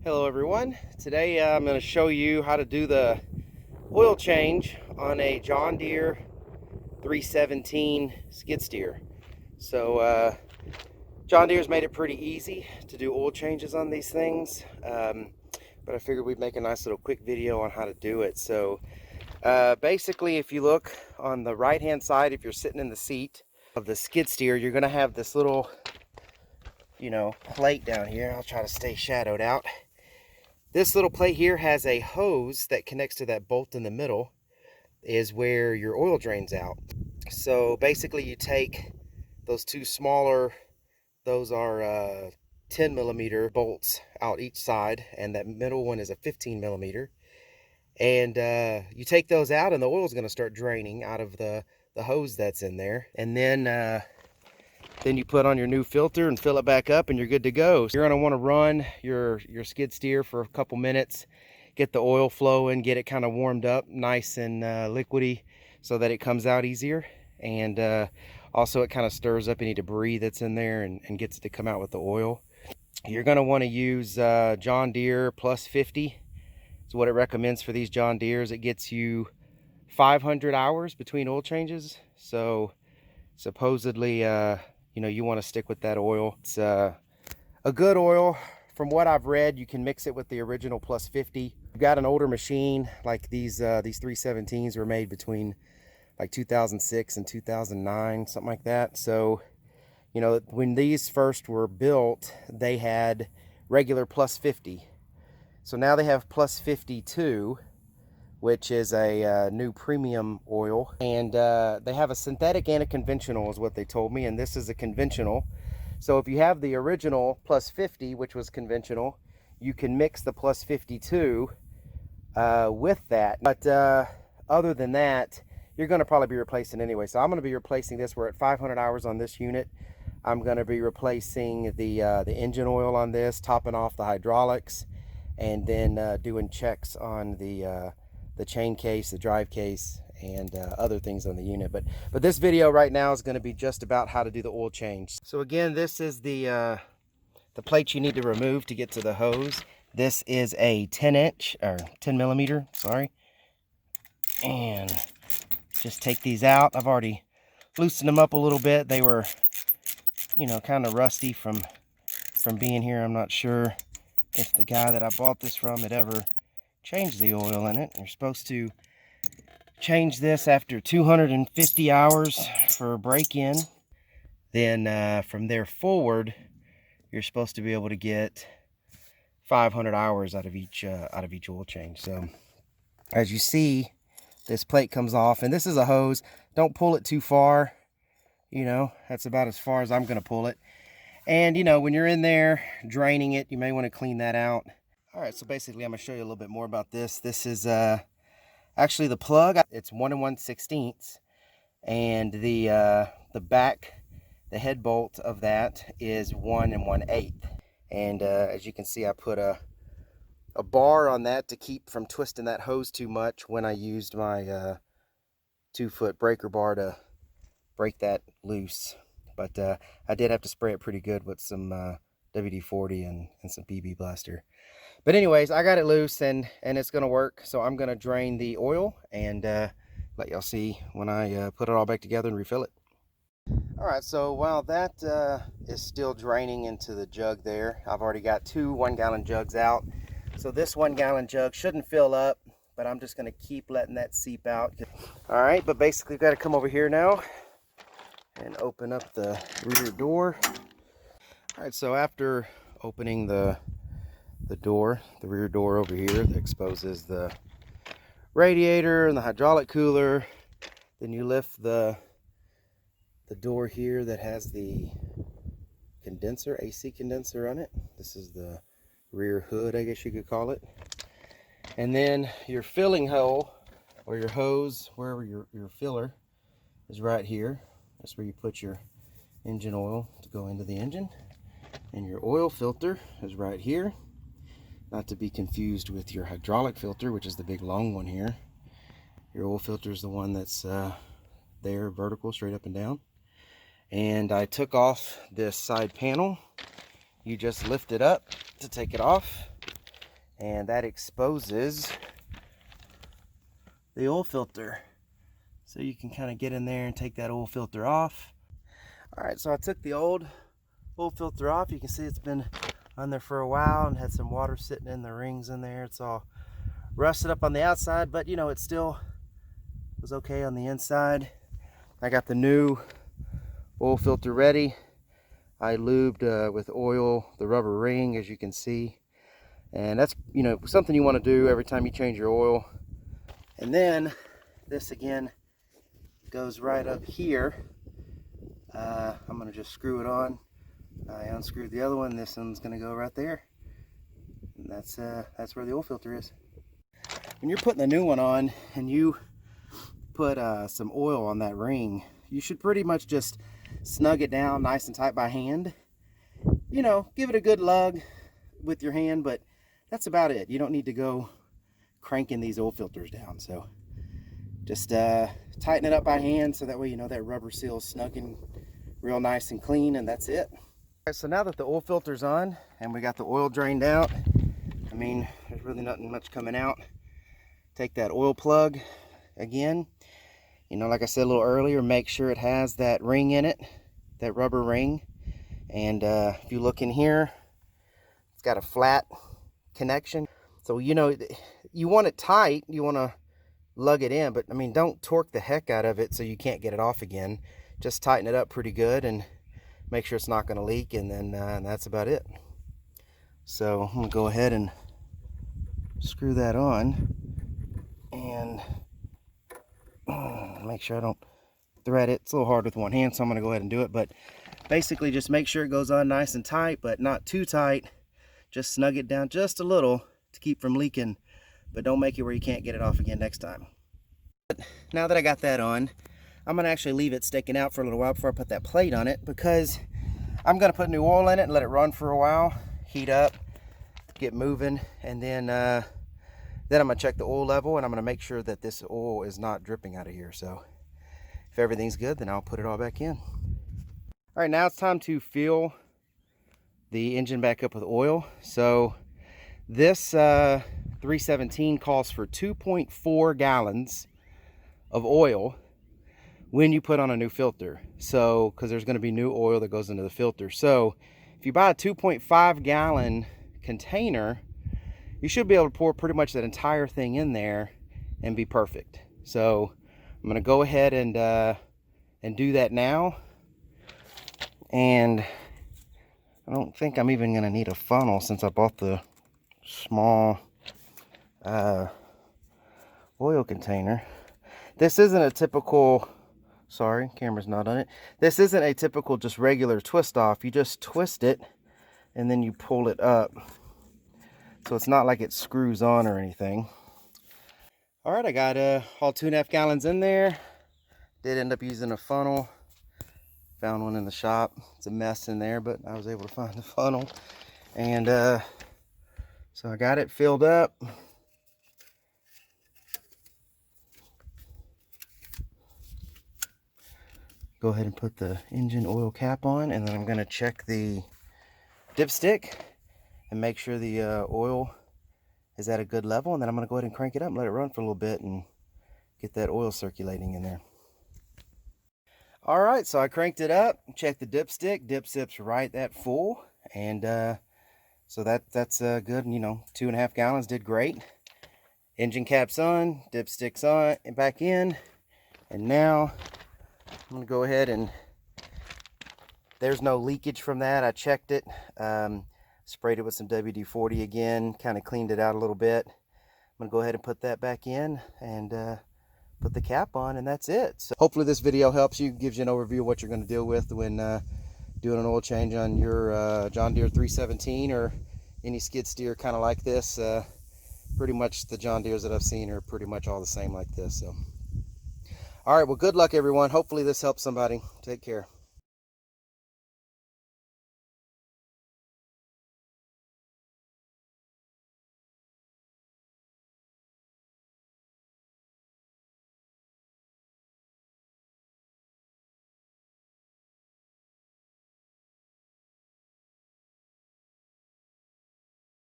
Hello everyone. Today I'm going to show you how to do the oil change on a John Deere 317 skid steer. So John Deere's made it pretty easy to do oil changes on these things, but I figured we'd make a nice little quick video on how to do it. So basically, if you look on the right hand side, if you're sitting in the seat of the skid steer, you're going to have this little plate down here. I'll try to stay shadowed out. This little plate here has a hose that connects to that bolt in the middle, is where your oil drains out. So basically you take those two smaller, those are 10 millimeter bolts out each side, and that middle one is a 15 millimeter. And you take those out and the oil is going to start draining out of the hose that's in there. And then you put on your new filter and fill it back up and you're good to go. So you're going to want to run your skid steer for a couple minutes, get the oil flowing, get it kind of warmed up nice and liquidy so that it comes out easier. And also it kind of stirs up any debris that's in there and gets it to come out with the oil. You're going to want to use John Deere plus 50 is what it recommends for these John Deeres. It gets you 500 hours between oil changes. So supposedly you want to stick with that oil. It's a good oil. From what I've read, you can mix it with the original plus 50. You've got an older machine, like these 317s were made between like 2006 and 2009, something like that. So, when these first were built, they had regular plus 50. So now they have plus 52, which is a new premium oil, and they have a synthetic and a conventional is what they told me, and this is a conventional. So if you have the original plus 50, which was conventional, you can mix the plus 52 with that. But other than that, you're going to probably be replacing anyway. So I'm going to be replacing this. We're at 500 hours on this unit. I'm going to be replacing the engine oil on this, topping off the hydraulics, and then doing checks on the chain case, the drive case, and other things on the unit. But this video right now is going to be just about how to do the oil change. So again, this is the plate you need to remove to get to the hose. This is a 10 millimeter, sorry. And just take these out. I've already loosened them up a little bit. They were, kind of rusty from being here. I'm not sure if the guy that I bought this from had ever change the oil in it. You're supposed to change this after 250 hours for a break-in. Then from there forward, you're supposed to be able to get 500 hours out of each oil change. So as you see, this plate comes off, and this is a hose. Don't pull it too far. That's about as far as I'm going to pull it. And when you're in there draining it, you may want to clean that out. All right, so basically I'm going to show you a little bit more about this. This is actually the plug. It's 1 1/16, and the back, the head bolt of that is 1 1/8. And as you can see, I put a bar on that to keep from twisting that hose too much when I used my 2-foot breaker bar to break that loose. But I did have to spray it pretty good with some WD-40 and some BB Blaster. But anyways, I got it loose and it's going to work. So I'm going to drain the oil and let y'all see when I put it all back together and refill it. All right, so while that is still draining into the jug there, I've already got 2 1-gallon jugs out. So this 1-gallon jug shouldn't fill up, but I'm just going to keep letting that seep out. All right, but basically got to come over here now and open up the rear door. All right, so after opening the rear door over here that exposes the radiator and the hydraulic cooler, then you lift the door here that has the condenser, AC condenser on it. This is the rear hood, I guess you could call it. And then your filling hole, or your hose, wherever your filler is, right here. That's where you put your engine oil to go into the engine. And your oil filter is right here. Not to be confused with your hydraulic filter, which is the big long one here. Your oil filter is the one that's there, vertical, straight up and down. And I took off this side panel. You just lift it up to take it off. and that exposes the oil filter. So you can kind of get in there and take that oil filter off. All right, so I took the old oil filter off. You can see it's been on there for a while and had some water sitting in the rings in there. It's all rusted up on the outside, but you know, it still was okay on the inside. I got the new oil filter ready. I lubed with oil the rubber ring, as you can see, and that's, you know, something you want to do every time you change your oil. And then this again goes right up here. I'm going to just screw it on. I unscrewed the other one. This one's going to go right there, and that's where the oil filter is. When you're putting the new one on and you put some oil on that ring, you should pretty much just snug it down nice and tight by hand. You know, give it a good lug with your hand, but that's about it. You don't need to go cranking these oil filters down. So just tighten it up by hand, so that way you know that rubber seal is snug and real nice and clean, and that's it. All right, so now that the oil filter's on and we got the oil drained out, I mean, there's really nothing much coming out. Take that oil plug again. You know, like I said a little earlier, make sure it has that ring in it, that rubber ring. And if you look in here, it's got a flat connection. So, you know, you want it tight, you want to lug it in, but I mean, don't torque the heck out of it so you can't get it off again. Just tighten it up pretty good and make sure it's not going to leak, and then that's about it. So I'm going to go ahead and screw that on and make sure I don't thread it. It's a little hard with one hand, so I'm going to go ahead and do it. But basically just make sure it goes on nice and tight, but not too tight. Just snug it down just a little to keep from leaking, but don't make it where you can't get it off again next time. But now that I got that on, I'm going to actually leave it sticking out for a little while before I put that plate on it, because I'm going to put new oil in it and let it run for a while, heat up, get moving, and then I'm going to check the oil level, and I'm going to make sure that this oil is not dripping out of here. So if everything's good, then I'll put it all back in. All right, now it's time to fill the engine back up with oil. So this 317 calls for 2.4 gallons of oil when you put on a new filter. So, because there's going to be new oil that goes into the filter. So if you buy a 2.5 gallon container, you should be able to pour pretty much that entire thing in there and be perfect. So I'm going to go ahead and do that now. And I don't think I'm even going to need a funnel, since I bought the small oil container. This isn't a typical, sorry, camera's not on it. This isn't a typical just regular twist off. You just twist it and then you pull it up. So it's not like it screws on or anything. All right, I got all 2.5 gallons in there. Did end up using a funnel. Found one in the shop. It's a mess in there, but I was able to find the funnel. And so I got it filled up. Go ahead and put the engine oil cap on, and then I'm going to check the dipstick and make sure the oil is at a good level, and then I'm going to go ahead and crank it up and let it run for a little bit and get that oil circulating in there. All right, so I cranked it up, checked the dipstick. Dipstick's right at full, and so that's good. You know, 2.5 gallons did great. Engine cap's on, dipstick's on and back in, and now I'm going to go ahead and there's no leakage from that. I checked it, sprayed it with some WD-40 again, kind of cleaned it out a little bit. I'm going to go ahead and put that back in and put the cap on, and that's it. So hopefully this video helps you, gives you an overview of what you're going to deal with when doing an oil change on your John Deere 317 or any skid steer kind of like this. Pretty much the John Deeres that I've seen are pretty much all the same like this. So all right, well, good luck everyone. Hopefully this helps somebody. Take care.